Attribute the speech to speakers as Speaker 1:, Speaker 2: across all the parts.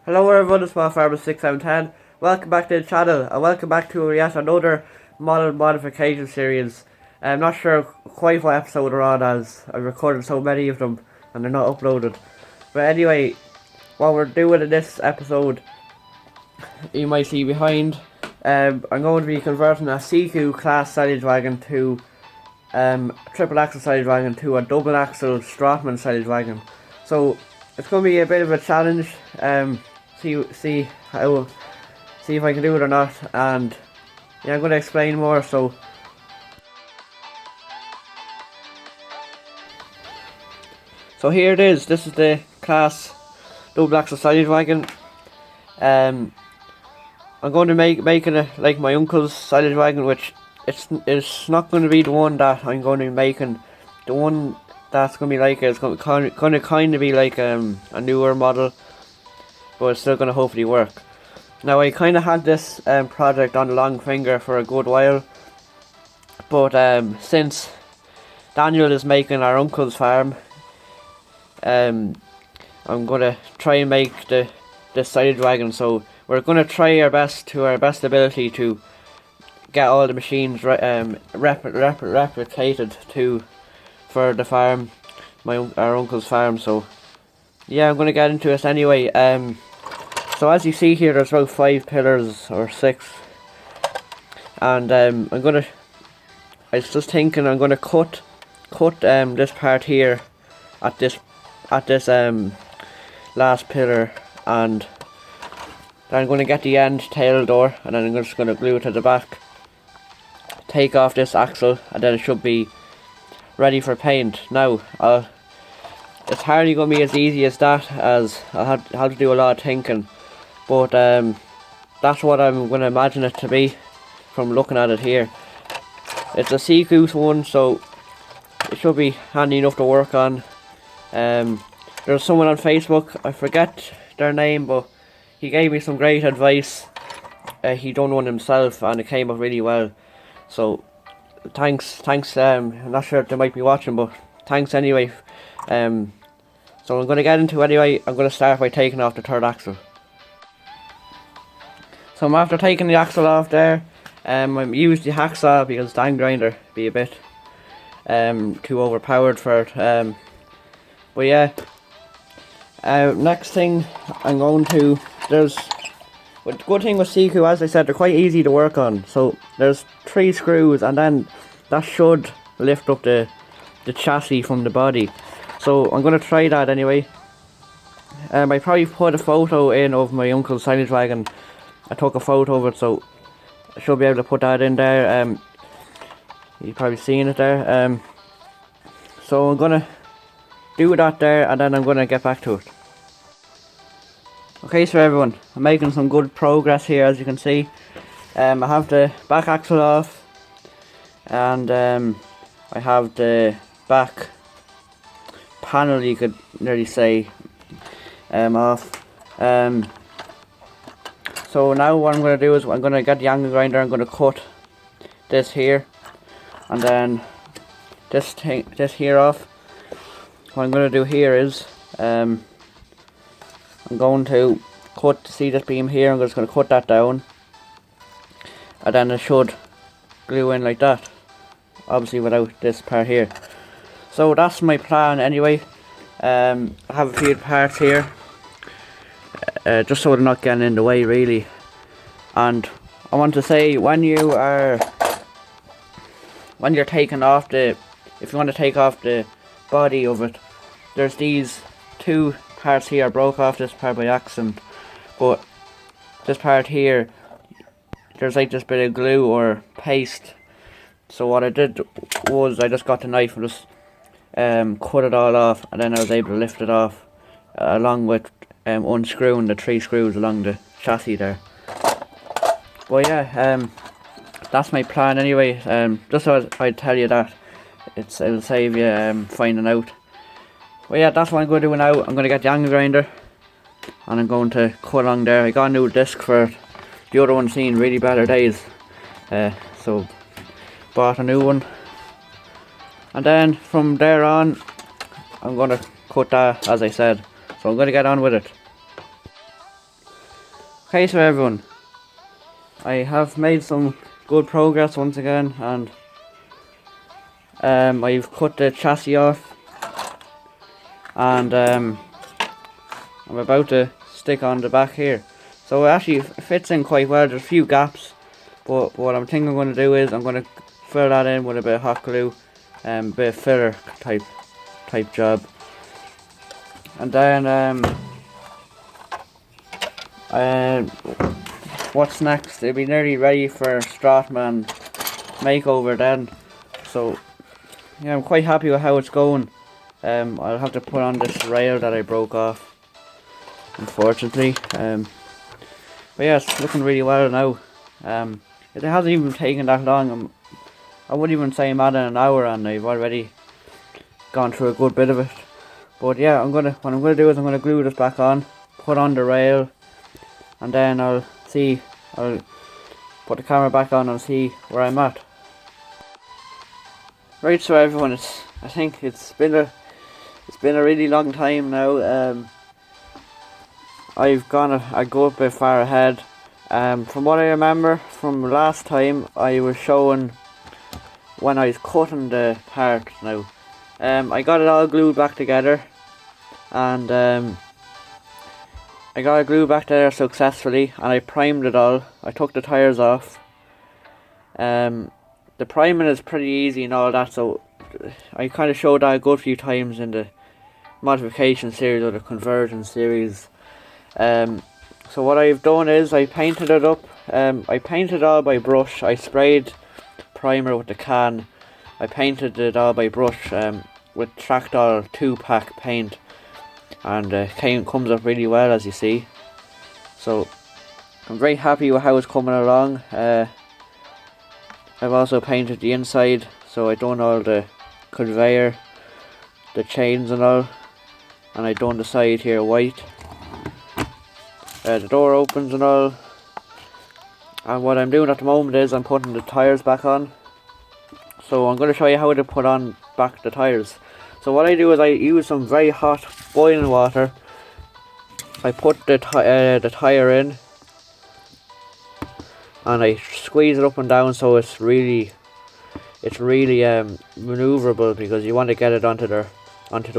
Speaker 1: Hello everyone, it's my farmer 6710. Welcome back to the channel and welcome back to yet another model modification series. I'm not sure quite what episode we're on as I've recorded so many of them and they're not uploaded. But anyway, what we're doing in this episode, you might see behind, I'm going to be converting a Siku Claas Silage Wagon to triple axle silage wagon to a double axle Strauttman Silage Wagon. So it's going to be a bit of a challenge. See if I can do it or not, and yeah, I'm going to explain more. So here it is. This is the Claas double axle silage wagon. I'm going to making it like my uncle's silage wagon, which it's not going to be the one that I'm going to be making. The one that's going to be like it's going to kind of be like a newer model, but it's still going to hopefully work. Now I kind of had this project on the long finger for a good while, but since Daniel is making our uncle's farm, I'm going to try and make the silage wagon. So we're going to try our best to our best ability to get all the machines replicated for the farm, our uncle's farm. So yeah, I'm going to get into it anyway. So as you see here, there's about 5 pillars or 6, and I was just thinking I'm going to cut this part here at this last pillar, and then I'm going to get the end tail door, and then I'm just going to glue it to the back, take off this axle, and then it should be ready for paint. Now it's hardly going to be as easy as that, as I'll have to do a lot of thinking, but that's what I'm going to imagine it to be from looking at it here. It's a Siku one, so it should be handy enough to work on. There's someone on Facebook, I forget their name, but he gave me some great advice. He done one himself and it came out really well, so thanks. I'm not sure if they might be watching, but thanks anyway. So I'm going to get into it anyway. I'm going to start by taking off the third axle. So I'm after taking the axle off there. I'm used the hacksaw because the hand grinder be a bit too overpowered for it. But yeah, next thing I'm going to, the good thing with Siku, as I said, they're quite easy to work on. So there's 3 screws, and then that should lift up the chassis from the body. So I'm going to try that anyway. I probably put a photo in of my uncle's silage wagon. I took a photo of it, so I should be able to put that in there. You've probably seen it there. So I'm going to do that there, and then I'm going to get back to it. Okay, so everyone, I'm making some good progress here, as you can see. I have the back axle off, and I have the back panel, you could nearly say, off. So now what I'm going to do is I'm going to get the angle grinder. I'm going to cut this here, and then this here off. What I'm going to do here is I'm going to see this beam here. I'm just going to cut that down, and then it should glue in like that, obviously without this part here. So that's my plan anyway. I have a few parts here, just so they're not getting in the way really. And I want to say, when you're taking off if you want to take off the body of it, there's these 2 parts here. I broke off this part by accident, but this part here, there's like this bit of glue or paste. So what I did was I just got the knife and just cut it all off, and then I was able to lift it off, along with unscrewing the 3 screws along the chassis there. But yeah, that's my plan anyway. Just so I'd tell you that it'll save you finding out. But yeah, that's what I'm going to do now. I'm going to get the angle grinder, and I'm going to cut along there. I got a new disc for it. The other one's seen really better days, so bought a new one. And then from there on, I'm going to cut that, as I said. So I'm going to get on with it. Okay, so everyone, I have made some good progress once again, and I've cut the chassis off, and I'm about to stick on the back here. So it actually fits in quite well. There's a few gaps, but what I'm thinking I'm going to do is I'm going to fill that in with a bit of hot glue, a bit of filler type job, and then what's next? It'll be nearly ready for Strauttman makeover then. So yeah, I'm quite happy with how it's going. I'll have to put on this rail that I broke off, unfortunately. But yeah, it's looking really well now. It hasn't even taken that long. I wouldn't even say I'm at an hour, and I've already gone through a good bit of it. But yeah, what I'm gonna do is I'm gonna glue this back on, put on the rail, and then I'll put the camera back on and see where I'm at. Right, so everyone, I think it's been a really long time now. I've gone a good bit far ahead. From what I remember from last time, I was showing when I was cutting the part now. I got it all glued back together, and I got it glued back there successfully, and I primed it all. I took the tires off. The priming is pretty easy and all that, so I kind of showed that a good few times in the modification series or the conversion series. So what I've done is I painted it up. I painted it all by brush. I sprayed primer with the can. I painted it all by brush with Tractol 2-pack paint, and comes up really well, as you see. So I'm very happy with how it's coming along. I've also painted the inside, so I done all the conveyor, the chains and all, and I done the side here white. The door opens and all, and what I'm doing at the moment is I'm putting the tires back on. So I'm going to show you how to put on back the tires. So what I do is I use some very hot boiling water. I put the tire in, and I squeeze it up and down so it's really maneuverable, because you want to get it onto the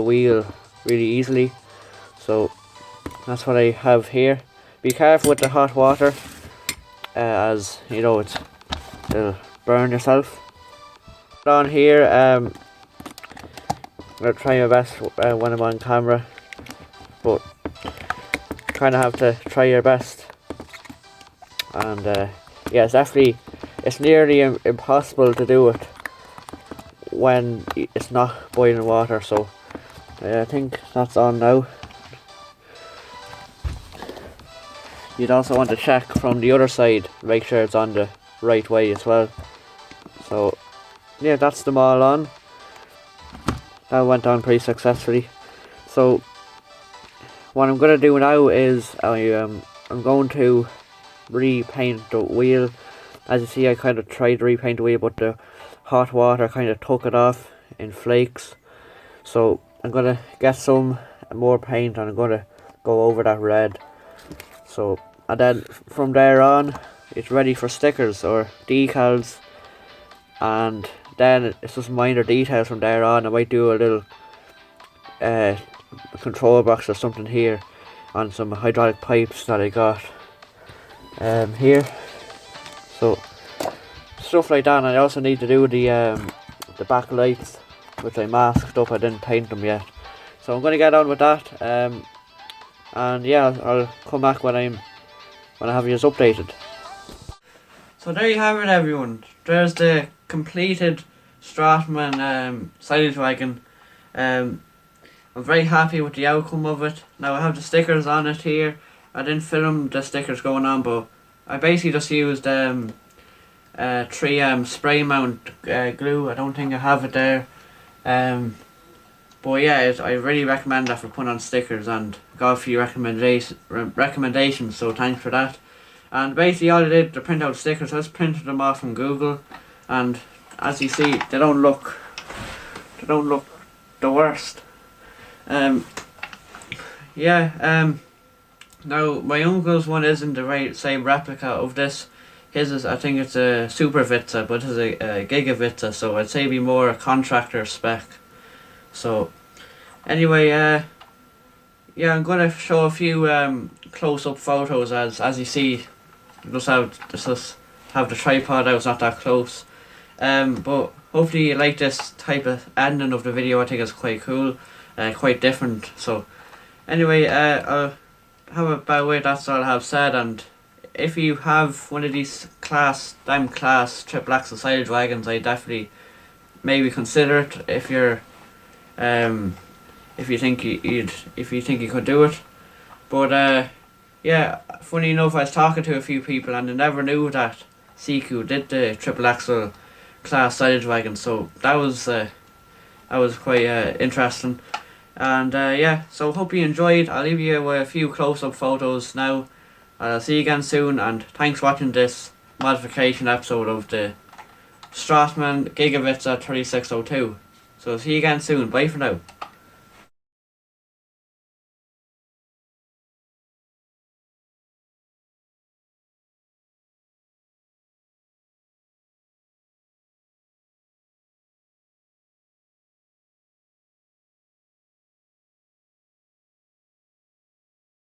Speaker 1: wheel really easily. So that's what I have here. Be careful with the hot water, as you know it'll burn yourself. On here, I'm gonna try my best when I'm on camera, but kind of have to try your best. And yeah, it's nearly impossible to do it when it's not boiling water. So I think that's on now. You'd also want to check from the other side, make sure it's on the right way as well. So yeah, that's them all on. That went on pretty successfully. So what I'm going to do now is I'm going to repaint the wheel. As you see, I kind of tried to repaint the wheel, but the hot water kind of took it off in flakes. So I'm going to get some more paint, and I'm going to go over that red. So, and then from there on, it's ready for stickers or decals, and then it's just minor details from there on. I might do a little control box or something here on some hydraulic pipes that I got here. So stuff like that. And I also need to do the back lights, which I masked up. I didn't paint them yet, so I'm going to get on with that. And yeah, I'll come back when I have yours updated. So there you have it, everyone. There's the completed Strauttman Silage Wagon. I'm very happy with the outcome of it. Now I have the stickers on it here. I didn't film the stickers going on, but I basically just used 3M spray mount glue. I don't think I have it there. But yeah, I really recommend that for putting on stickers, and got a few recommendations, so thanks for that. And basically all I did to print out stickers, I just printed them off from Google, and as you see, they don't look the worst. Now, my uncle's one isn't the right same replica of this. His is, I think it's a Super Vitesse, but it's a Giga Vitesse, so I'd say be more a contractor spec. So, anyway, yeah, I'm gonna show a few close-up photos as you see. Just have the tripod out, it's not that close. But hopefully you like this type of ending of the video. I think it's quite cool, quite different. So, anyway, I'll have about it. That's all I have said. And if you have one of these class triple axle silage wagons, I definitely maybe consider it if you're if you think you could do it. But yeah, funny enough, I was talking to a few people and they never knew that Siku did the triple axle Claas Silage Wagon, so that was quite interesting. And yeah, so hope you enjoyed. I'll leave you with a few close-up photos now. I'll see you again soon, and thanks for watching this modification episode of the Strauttman Giga Vitesse 3602. So see you again soon. Bye for now.